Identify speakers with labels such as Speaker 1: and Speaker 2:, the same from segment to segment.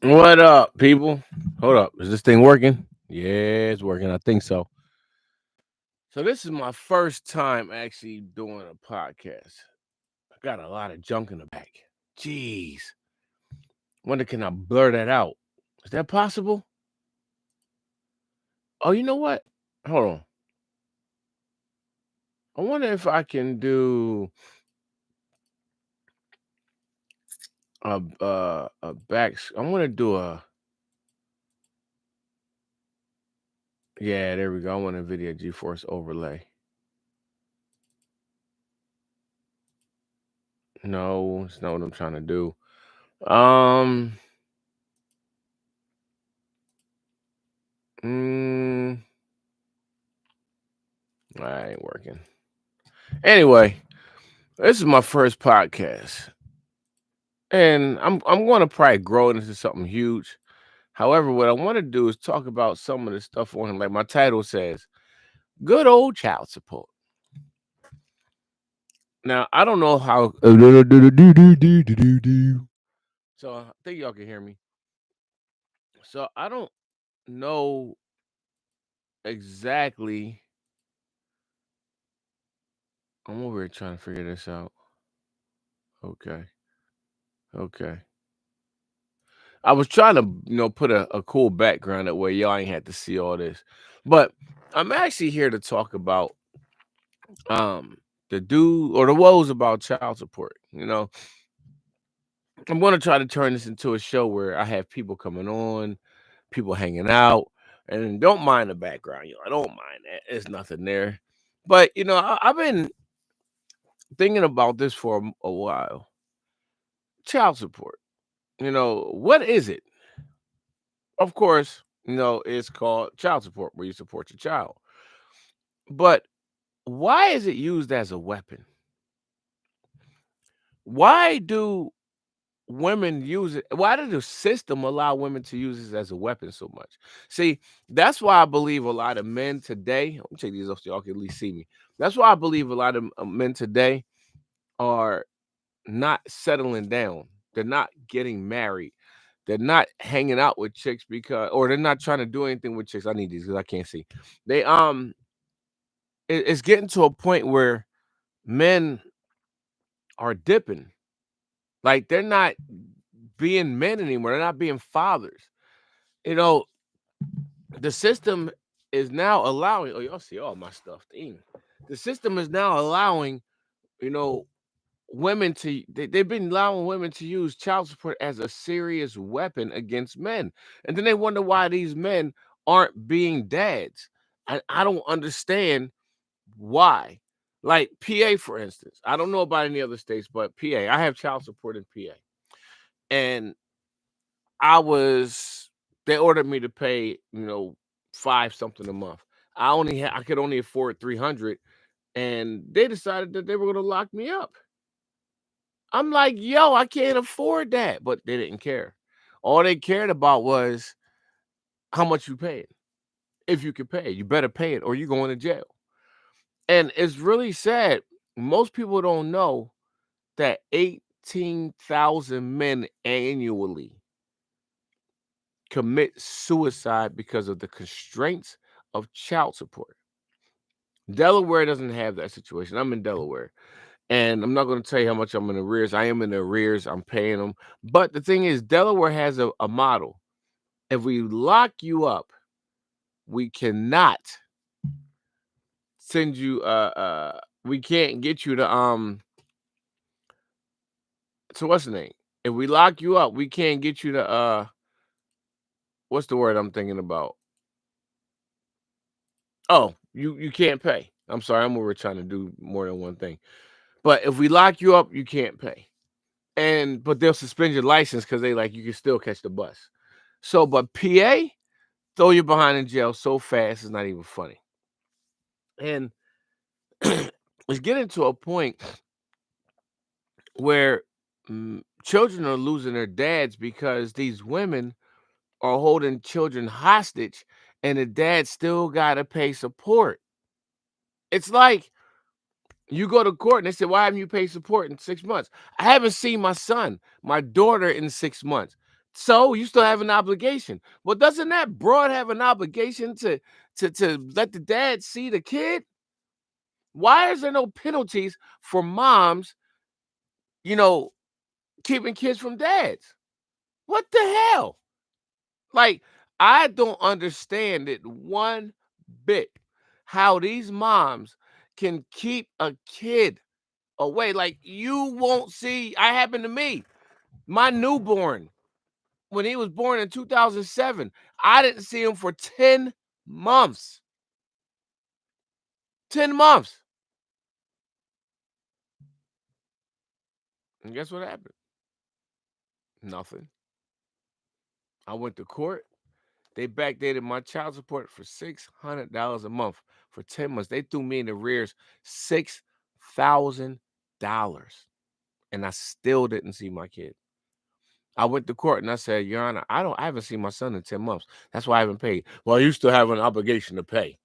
Speaker 1: What up, people? Hold up. Is this thing working? Yeah, it's working. I think so. So this is my first time actually doing a podcast. I got a lot of junk in the back. Jeez. Wonder can I blur that out? Is that possible? Oh, you know what? Hold on. I wonder if I can do a back. I want to do a. Yeah, there we go. I want a video GeForce overlay. No, it's not what I'm trying to do. Um. Mm, I ain't working. Anyway, this is my first podcast, and I'm going to probably grow it into something huge. However, what I want to do is talk about some of the stuff on him. Like my title says, "Good old child support." Now I don't know how. So I think y'all can hear me. So I don't know exactly. I'm over here trying to figure this out. Okay, okay. I was trying to, put a cool background that way y'all ain't had to see all this. But I'm actually here to talk about um the do or the woes about child support. I'm gonna try to turn this into a show where I have people coming on, people hanging out, and don't mind the background, I don't mind that. There's nothing there. But I've been thinking about this for a while. Child support. What is it? Of course, it's called child support, where you support your child. But why is it used as a weapon? Why do women use it? Why did the system allow women to use it as a weapon so much? See, that's why I believe a lot of men today. Let me take these off so y'all can at least see me. That's why I believe a lot of men today are not settling down. They're not getting married. They're not hanging out with chicks or they're not trying to do anything with chicks. I need these because I can't see. They it's getting to a point where men are dipping. Like they're not being men anymore. They're not being fathers. You know, the system is now allowing. Oh, y'all see all my stuff. Dang. The system is now allowing, you know, women to. They've been allowing women to use child support as a serious weapon against men, and then they wonder why these men aren't being dads. And I don't understand why. Like PA, for instance, I don't know about any other states, but PA, I have child support in PA, and I was they ordered me to pay, five something a month. I could only afford 300, and they decided that they were gonna lock me up. I'm like, yo, I can't afford that. But they didn't care. All they cared about was how much you paid. If you could pay, you better pay it or you're going to jail. And it's really sad. Most people don't know that 18,000 men annually commit suicide because of the constraints of child support. Delaware doesn't have that situation. I'm in Delaware, and I'm not going to tell you how much I'm in arrears. I am in arrears. I'm paying them. But the thing is, Delaware has a model. If we lock you up, we cannot send you. We can't get you to So what's the name? If we lock you up, we can't get you to what's the word I'm thinking about? Oh, you can't pay. I'm sorry, I'm over trying to do more than one thing. But if we lock you up, you can't pay. But they'll suspend your license because they like you can still catch the bus. So, but PA throw you behind in jail so fast it's not even funny. And it's getting to a point where children are losing their dads because these women are holding children hostage, and the dad still gotta pay support. It's like you go to court and they say, "Why haven't you paid support in 6 months?" I haven't seen my son, my daughter in 6 months. So you still have an obligation. Well, doesn't that broad have an obligation to let the dad see the kid? Why is there no penalties for moms, you know, keeping kids from dads? What the hell? Like, I don't understand it one bit how these moms can keep a kid away. Like, you won't see, I happened to me, my newborn, when he was born in 2007, I didn't see him for 10 months. 10 months. And guess what happened? Nothing. I went to court. They backdated my child support for $600 a month for 10 months. They threw me in the rears $6,000. And I still didn't see my kid. I went to court and I said, Your Honor, I haven't seen my son in 10 months. That's why I haven't paid. Well, you still have an obligation to pay.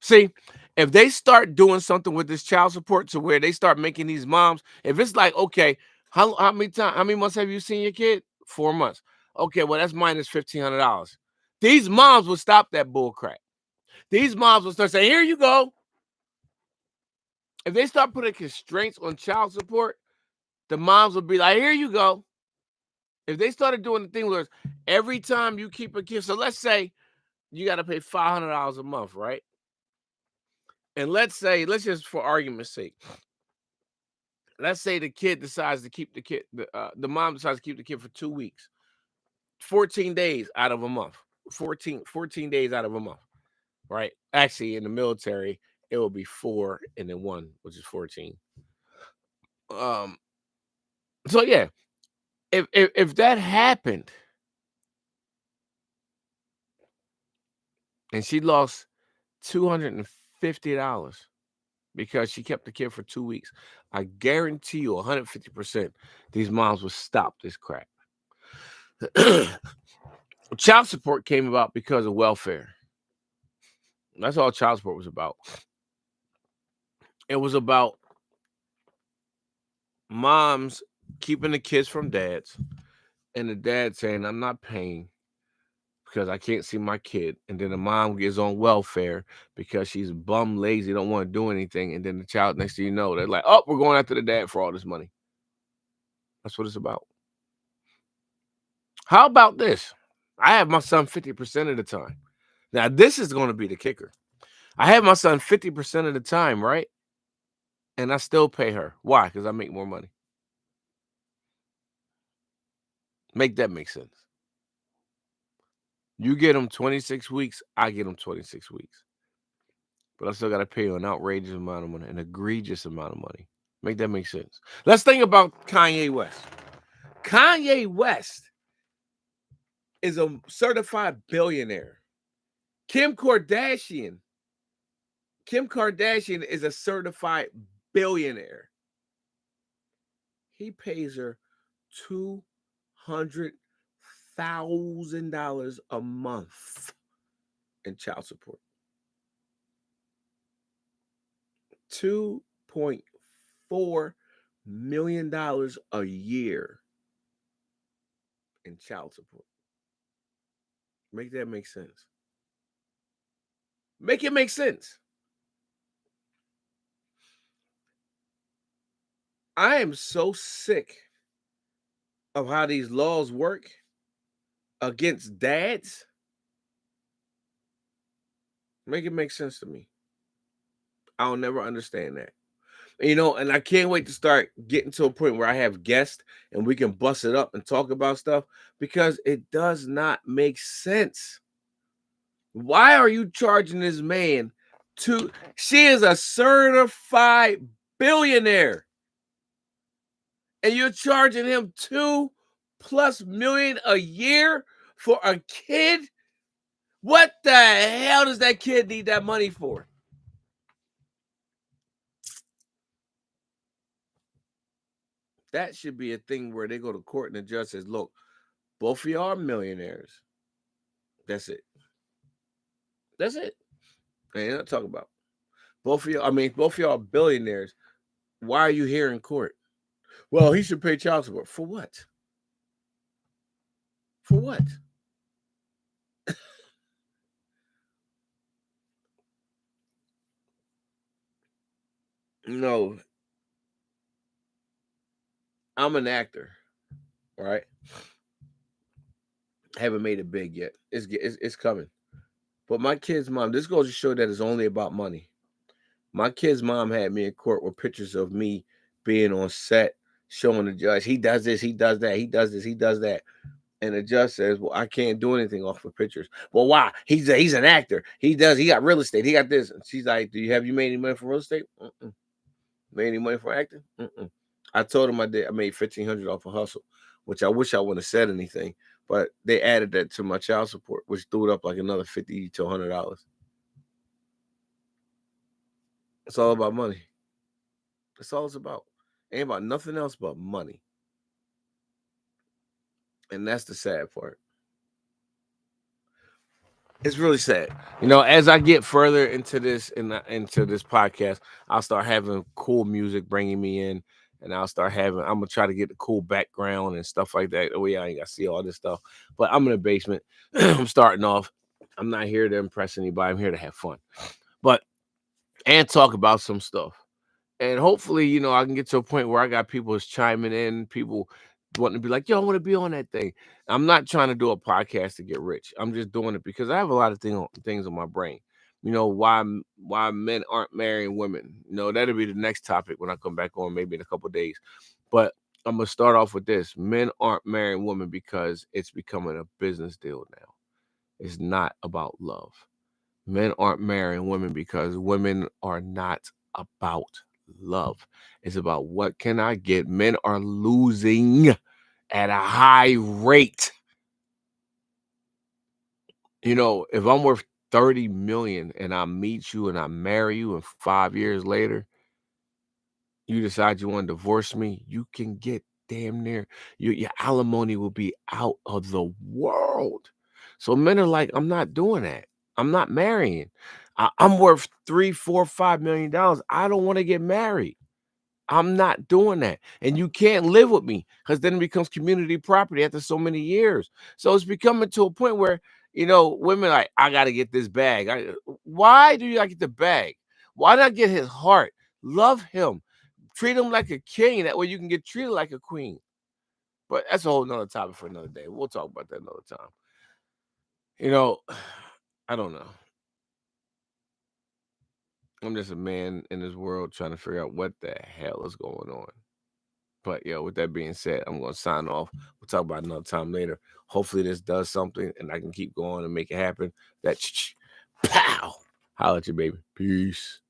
Speaker 1: See, if they start doing something with this child support to where they start making these moms, if it's like, okay, how many months have you seen your kid? 4 months. Okay, well, that's minus $1,500. These moms would stop that bull crap. These moms will start saying, here you go. If they start putting constraints on child support, the moms will be like, here you go. If they started doing the thing where every time you keep a kid, so let's say you got to pay $500 a month, right? And let's just for argument's sake, let's say the kid decides to keep the kid, the mom decides to keep the kid for 2 weeks, 14 days out of a month, 14 days out of a month, right? Actually, in the military, it will be 4 and then 1, which is 14. Um, so yeah, if that happened and she lost $250 because she kept the kid for 2 weeks, I guarantee you 150% these moms would stop this crap. Child support came about because of welfare. That's all child support was about. It was about moms keeping the kids from dads and the dad saying, I'm not paying because I can't see my kid. And then the mom gets on welfare because she's bum lazy, don't want to do anything. And then the child, next thing you know, they're like, oh, we're going after the dad for all this money. That's what it's about. How about this? I have my son 50% of the time. Now, this is going to be the kicker. I have my son 50% of the time, right? And I still pay her. Why? Because I make more money. Make that make sense. You get them 26 weeks, I get them 26 weeks. But I still got to pay you an outrageous amount of money, an egregious amount of money. Make that make sense. Let's think about Kanye West. Kanye West is a certified billionaire. Kim Kardashian. Kim Kardashian is a certified billionaire. He pays her $200,000 a month in child support. $2.4 million a year in child support. Make that make sense. Make it make sense. I am so sick of how these laws work against dads. Make it make sense to me. I'll never understand that. And I can't wait to start getting to a point where I have guests and we can bust it up and talk about stuff because it does not make sense. Why are you charging this man she is a certified billionaire and you're charging him 2+ million a year for a kid? What the hell does that kid need that money for? That should be a thing where they go to court and the judge says, look, both of y'all are millionaires. That's it. That's it. Ain't nothing to talk about. Both of y'all are billionaires. Why are you here in court? Well, he should pay child support. For what? For what? No, I'm an actor, right? Haven't made it big yet. It's coming. But my kid's mom, this goes to show that it's only about money. My kid's mom had me in court with pictures of me being on set, showing the judge, he does this, he does that, he does this, he does that. And the judge says, "Well, I can't do anything off of pictures." Well, why? He's an actor. He got real estate. He got this. And she's like, "Do you have you made any money from real estate? Mm-mm. Made any money from acting? Mm-mm." I told him I did. I made 1,500 off a hustle, which I wish I wouldn't have said anything. But they added that to my child support, which threw it up like another $50 to $100. It's all about money. That's all it's about. Ain't about nothing else but money. And that's the sad part. It's really sad. As I get further into this into this podcast, I'll start having cool music bringing me in, and I'm gonna try to get the cool background and stuff like that. Oh yeah, I ain't gotta see all this stuff. But I'm in the basement. I'm starting off. I'm not here to impress anybody. I'm here to have fun. But and talk about some stuff. And hopefully, I can get to a point where I got people just chiming in, people wanting to be like, yo, I want to be on that thing. I'm not trying to do a podcast to get rich. I'm just doing it because I have a lot of things on my brain. Why men aren't marrying women. That'll be the next topic when I come back on, maybe in a couple of days. But I'm gonna start off with this. Men aren't marrying women because it's becoming a business deal now. It's not about love. Men aren't marrying women because women are not about love. It's about what can I get. Men are losing at a high rate. If I'm worth 30 million and I meet you and I marry you and 5 years later, you decide you want to divorce me, you can get damn near your alimony will be out of the world. So men are like, I'm not doing that. I'm not marrying. I'm worth 3, 4, $5 million. I don't want to get married. I'm not doing that. And you can't live with me because then it becomes community property after so many years. So it's becoming to a point where, women like, I got to get this bag. Why do you not get the bag? Why not get his heart? Love him. Treat him like a king. That way you can get treated like a queen. But that's a whole nother topic for another day. We'll talk about that another time. You know, I don't know. I'm just a man in this world trying to figure out what the hell is going on. But yeah, with that being said, I'm gonna sign off. We'll talk about it another time later. Hopefully this does something and I can keep going and make it happen. That pow. Holla at you, baby. Peace.